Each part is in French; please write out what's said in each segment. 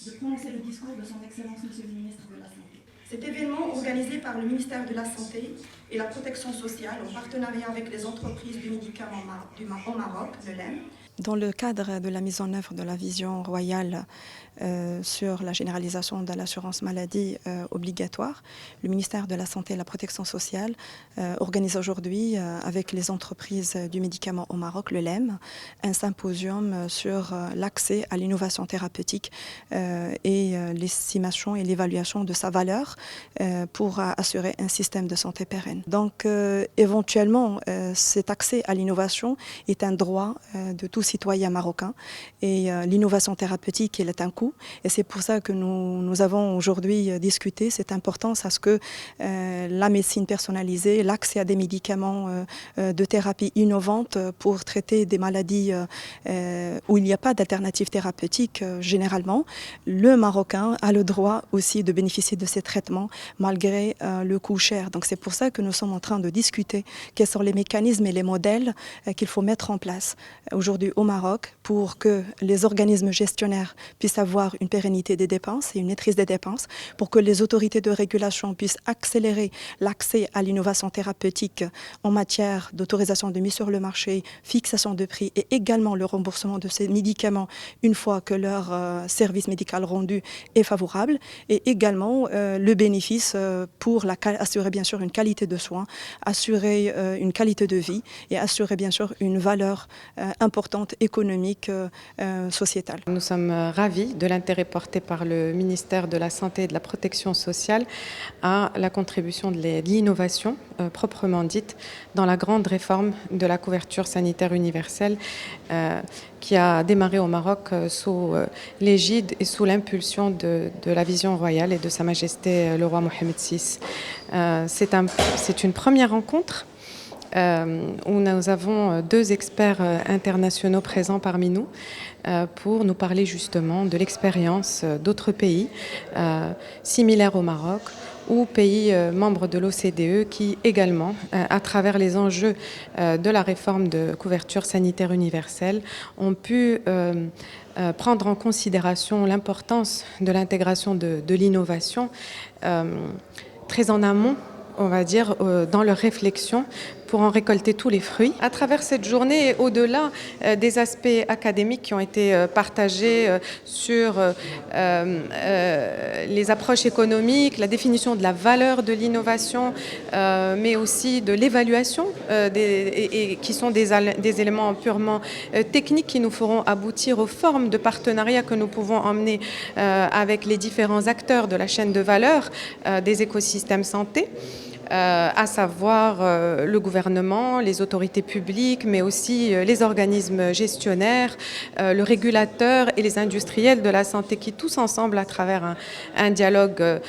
de prononcer le discours de son Excellence Monsieur le Ministre de la Santé. Cet événement, organisé par le ministère de la Santé et la Protection sociale en partenariat avec les entreprises du médicament au Maroc, le LEM. Dans le cadre de la mise en œuvre de la vision royale sur la généralisation de l'assurance maladie obligatoire, le ministère de la Santé et la Protection sociale organise aujourd'hui avec les entreprises du médicament au Maroc, le LEM, un symposium sur l'accès à l'innovation thérapeutique et l'estimation et l'évaluation de sa valeur pour assurer un système de santé pérenne. Donc éventuellement, cet accès à l'innovation est un droit de tous citoyens marocains et l'innovation thérapeutique, elle est un coût et c'est pour ça que nous avons aujourd'hui discuté cette importance à ce que la médecine personnalisée, l'accès à des médicaments de thérapie innovante pour traiter des maladies où il n'y a pas d'alternative thérapeutique généralement, le Marocain a le droit aussi de bénéficier de ces traitements malgré le coût cher. Donc c'est pour ça que nous sommes en train de discuter quels sont les mécanismes et les modèles qu'il faut mettre en place aujourd'hui au Maroc pour que les organismes gestionnaires puissent avoir une pérennité des dépenses et une maîtrise des dépenses, pour que les autorités de régulation puissent accélérer l'accès à l'innovation thérapeutique en matière d'autorisation de mise sur le marché, fixation de prix et également le remboursement de ces médicaments une fois que leur service médical rendu est favorable, et également le bénéfice pour assurer bien sûr une qualité de soins, assurer une qualité de vie et assurer bien sûr une valeur importante économique, sociétale. Nous sommes ravis de l'intérêt porté par le ministère de la Santé et de la Protection sociale à la contribution de l'innovation proprement dite dans la grande réforme de la couverture sanitaire universelle qui a démarré au Maroc sous l'égide et sous l'impulsion de la vision royale et de Sa Majesté le roi Mohammed VI. C'est une première rencontre où nous avons deux experts internationaux présents parmi nous pour nous parler justement de l'expérience d'autres pays similaires au Maroc ou pays membres de l'OCDE qui également, à travers les enjeux de la réforme de couverture sanitaire universelle, ont pu prendre en considération l'importance de l'intégration de l'innovation très en amont, on va dire, dans leur réflexion pour en récolter tous les fruits. À travers cette journée, au-delà des aspects académiques qui ont été partagés sur les approches économiques, la définition de la valeur de l'innovation, mais aussi de l'évaluation, qui sont des éléments purement techniques qui nous feront aboutir aux formes de partenariat que nous pouvons emmener avec les différents acteurs de la chaîne de valeur des écosystèmes santé. À savoir le gouvernement, les autorités publiques, mais aussi les organismes gestionnaires, le régulateur et les industriels de la santé qui tous ensemble, à travers un dialogue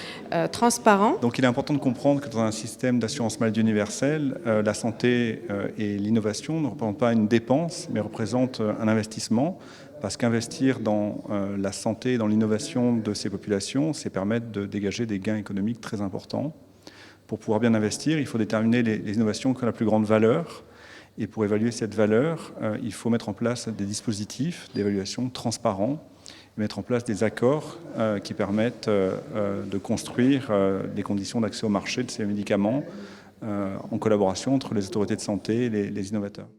transparent. Donc il est important de comprendre que dans un système d'assurance maladie universelle, la santé et l'innovation ne représentent pas une dépense, mais représentent un investissement. Parce qu'investir dans la santé et dans l'innovation de ces populations, c'est permettre de dégager des gains économiques très importants. Pour pouvoir bien investir, il faut déterminer les innovations qui ont la plus grande valeur. Et pour évaluer cette valeur, il faut mettre en place des dispositifs d'évaluation transparents, mettre en place des accords qui permettent de construire des conditions d'accès au marché de ces médicaments en collaboration entre les autorités de santé et les innovateurs.